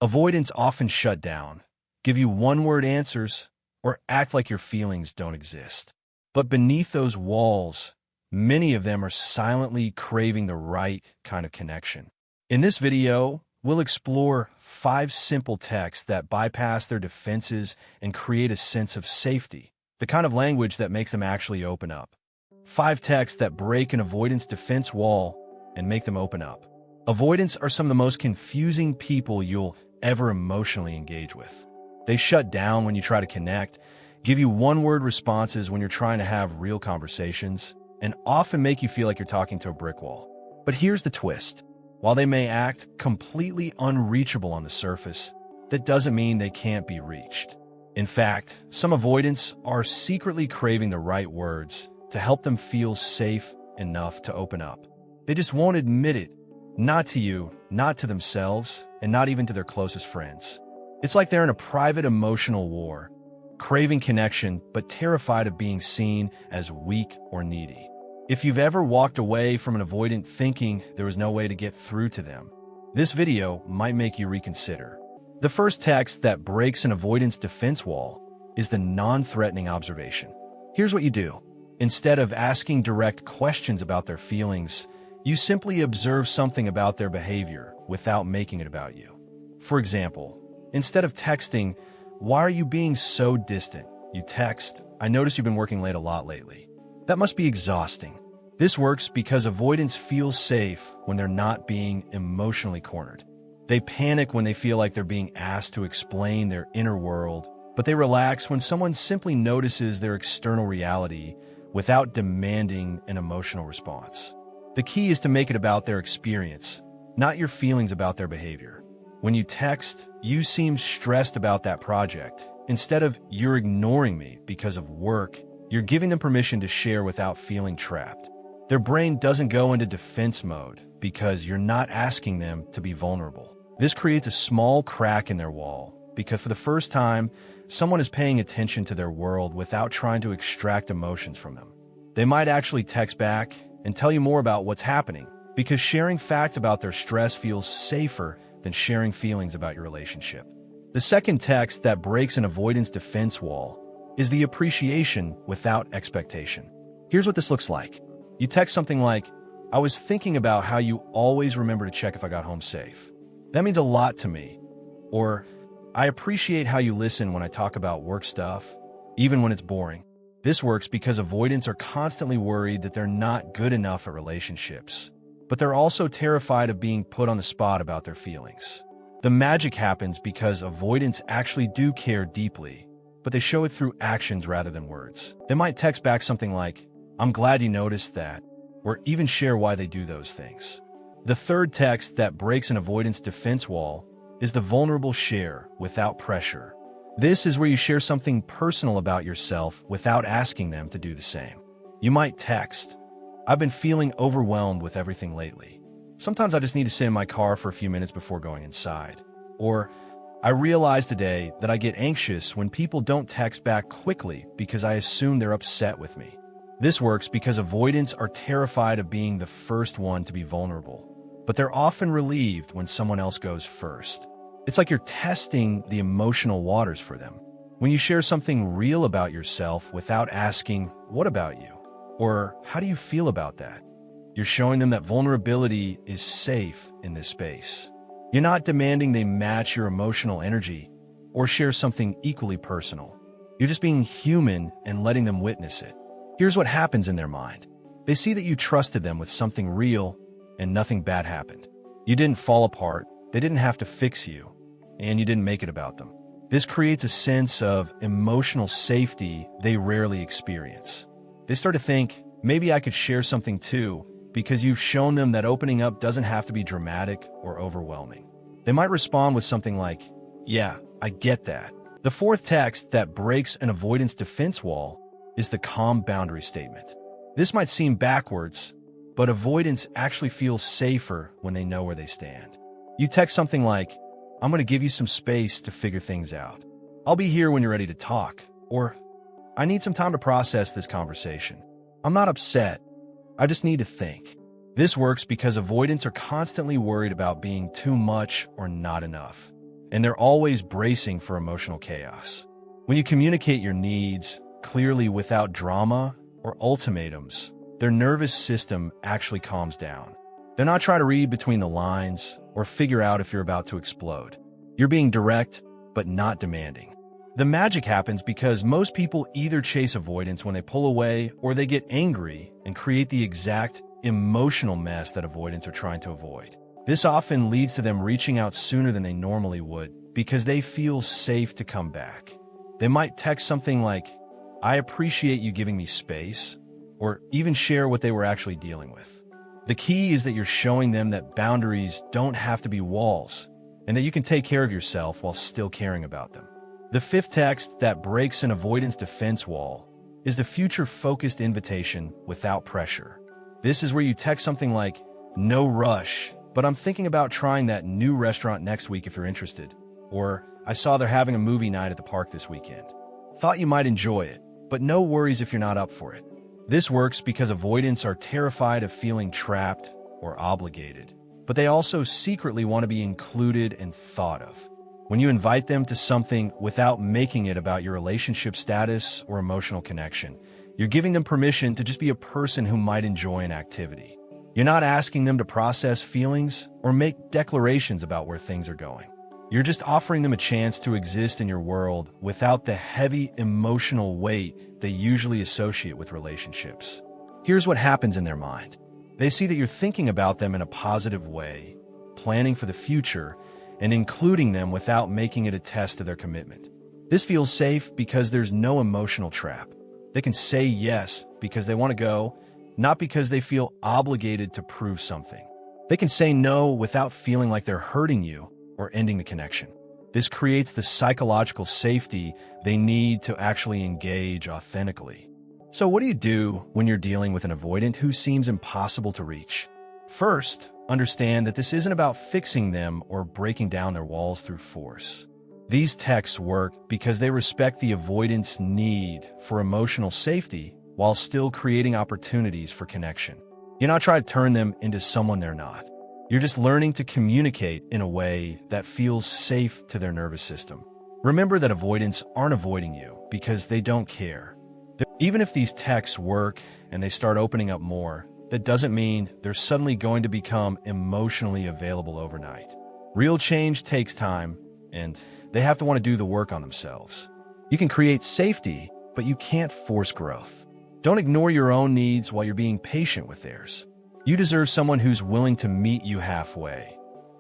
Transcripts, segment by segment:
Avoidants often shut down, give you one-word answers, or act like your feelings don't exist. But beneath those walls, many of them are silently craving the right kind of connection. In this video, we'll explore 5 simple texts that bypass their defenses and create a sense of safety, the kind of language that makes them actually open up. 5 texts that break an avoidance defense wall and make them open up. Avoidants are some of the most confusing people you'll ever emotionally engage with. They shut down when you try to connect, give you one-word responses when you're trying to have real conversations, and often make you feel like you're talking to a brick wall. But here's the twist. While they may act completely unreachable on the surface, that doesn't mean they can't be reached. In fact, some avoidants are secretly craving the right words to help them feel safe enough to open up. They just won't admit it, not to you, not to themselves, and not even to their closest friends. It's like they're in a private emotional war, craving connection but terrified of being seen as weak or needy. If you've ever walked away from an avoidant thinking there was no way to get through to them, this video might make you reconsider. The first text that breaks an avoidance defense wall is the non-threatening observation. Here's what you do. Instead of asking direct questions about their feelings, you simply observe something about their behavior without making it about you. For example, instead of texting, "Why are you being so distant?" you text, "I notice you've been working late a lot lately." That must be exhausting. This works because avoidants feel safe when they're not being emotionally cornered. They panic when they feel like they're being asked to explain their inner world, but they relax when someone simply notices their external reality without demanding an emotional response. The key is to make it about their experience, not your feelings about their behavior. When you text, "You seem stressed about that project," instead of "You're ignoring me because of work," you're giving them permission to share without feeling trapped. Their brain doesn't go into defense mode because you're not asking them to be vulnerable. This creates a small crack in their wall because for the first time, someone is paying attention to their world without trying to extract emotions from them. They might actually text back and tell you more about what's happening because sharing facts about their stress feels safer than sharing feelings about your relationship. The second text that breaks an avoidance defense wall is the appreciation without expectation. Here's what this looks like. You text something like, "I was thinking about how you always remember to check if I got home safe. That means a lot to me." Or, "I appreciate how you listen when I talk about work stuff, even when it's boring." This works because avoidants are constantly worried that they're not good enough at relationships, but they're also terrified of being put on the spot about their feelings. The magic happens because avoidants actually do care deeply, but they show it through actions rather than words. They might text back something like, "I'm glad you noticed that," or even share why they do those things. The third text that breaks an avoidance defense wall is the vulnerable share without pressure. This is where you share something personal about yourself without asking them to do the same. You might text, "I've been feeling overwhelmed with everything lately. Sometimes I just need to sit in my car for a few minutes before going inside." Or, "I realized today that I get anxious when people don't text back quickly because I assume they're upset with me." This works because avoidants are terrified of being the first one to be vulnerable, but they're often relieved when someone else goes first. It's like you're testing the emotional waters for them. When you share something real about yourself without asking, "What about you?" or "How do you feel about that?" you're showing them that vulnerability is safe in this space. You're not demanding they match your emotional energy or share something equally personal. You're just being human and letting them witness it. Here's what happens in their mind. They see that you trusted them with something real and nothing bad happened. You didn't fall apart, they didn't have to fix you, and you didn't make it about them. This creates a sense of emotional safety they rarely experience. They start to think, "Maybe I could share something too," because you've shown them that opening up doesn't have to be dramatic or overwhelming. They might respond with something like, "Yeah, I get that." The fourth text that breaks an avoidance defense wall is the calm boundary statement. This might seem backwards, but avoidants actually feel safer when they know where they stand. You text something like, "I'm going to give you some space to figure things out. I'll be here when you're ready to talk," or "I need some time to process this conversation. I'm not upset. I just need to think." This works because avoidants are constantly worried about being too much or not enough. and they're always bracing for emotional chaos. When you communicate your needs clearly without drama or ultimatums, their nervous system actually calms down. They're not trying to read between the lines or figure out if you're about to explode. You're being direct, but not demanding. The magic happens because most people either chase avoidance when they pull away or they get angry and create the exact emotional mess that avoidants are trying to avoid. This often leads to them reaching out sooner than they normally would because they feel safe to come back. They might text something like, "I appreciate you giving me space," or even share what they were actually dealing with. The key is that you're showing them that boundaries don't have to be walls and that you can take care of yourself while still caring about them. The fifth text that breaks an avoidance defense wall is the future-focused invitation without pressure. This is where you text something like, "No rush, but I'm thinking about trying that new restaurant next week if you're interested," or "I saw they're having a movie night at the park this weekend. Thought you might enjoy it, but no worries if you're not up for it." This works because avoidants are terrified of feeling trapped or obligated, but they also secretly want to be included and thought of. When you invite them to something without making it about your relationship status or emotional connection, you're giving them permission to just be a person who might enjoy an activity. You're not asking them to process feelings or make declarations about where things are going. You're just offering them a chance to exist in your world without the heavy emotional weight they usually associate with relationships. Here's what happens in their mind. They see that you're thinking about them in a positive way, planning for the future, and including them without making it a test of their commitment. This feels safe because there's no emotional trap. They can say yes because they want to go, not because they feel obligated to prove something. They can say no without feeling like they're hurting you or ending the connection. This creates the psychological safety they need to actually engage authentically. So what do you do when you're dealing with an avoidant who seems impossible to reach? First, understand that this isn't about fixing them or breaking down their walls through force. These texts work because they respect the avoidant's need for emotional safety while still creating opportunities for connection. You're not trying to turn them into someone they're not. You're just learning to communicate in a way that feels safe to their nervous system. Remember that avoidants aren't avoiding you because they don't care. Even if these texts work and they start opening up more, that doesn't mean they're suddenly going to become emotionally available overnight. Real change takes time, and they have to want to do the work on themselves. You can create safety, but you can't force growth. Don't ignore your own needs while you're being patient with theirs. You deserve someone who's willing to meet you halfway,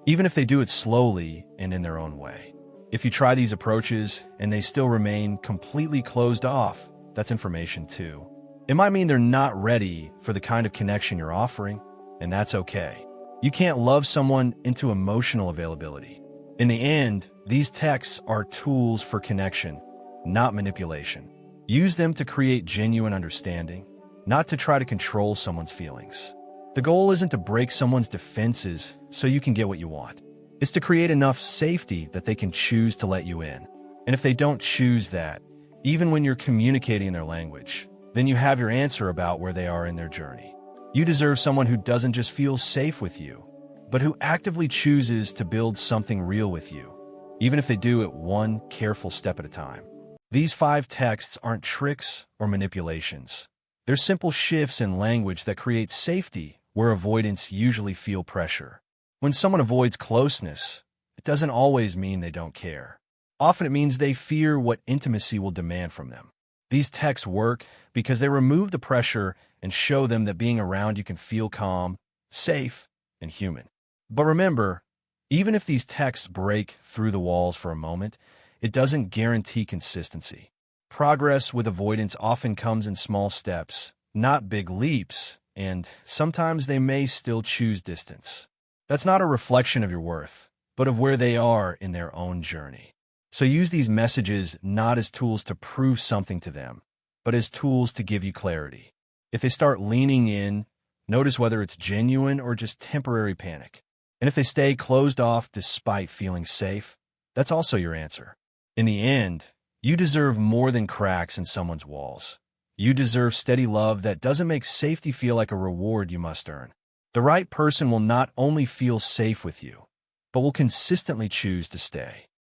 even if they do it slowly and in their own way. If you try these approaches and they still remain completely closed off, that's information too. It might mean they're not ready for the kind of connection you're offering, and that's okay. You can't love someone into emotional availability. In the end, these texts are tools for connection, not manipulation. Use them to create genuine understanding, not to try to control someone's feelings. The goal isn't to break someone's defenses so you can get what you want. It's to create enough safety that they can choose to let you in. And if they don't choose that, even when you're communicating in their language, then you have your answer about where they are in their journey. You deserve someone who doesn't just feel safe with you, but who actively chooses to build something real with you, even if they do it one careful step at a time. These 5 texts aren't tricks or manipulations. They're simple shifts in language that create safety where avoidants usually feel pressure. When someone avoids closeness, it doesn't always mean they don't care. Often it means they fear what intimacy will demand from them. These texts work because they remove the pressure and show them that being around you can feel calm, safe, and human. But remember, even if these texts break through the walls for a moment, it doesn't guarantee consistency. Progress with avoidance often comes in small steps, not big leaps, and sometimes they may still choose distance. That's not a reflection of your worth, but of where they are in their own journey. So use these messages not as tools to prove something to them, but as tools to give you clarity. If they start leaning in, notice whether it's genuine or just temporary panic. And if they stay closed off despite feeling safe, that's also your answer. In the end, you deserve more than cracks in someone's walls. You deserve steady love that doesn't make safety feel like a reward you must earn. The right person will not only feel safe with you, but will consistently choose to stay.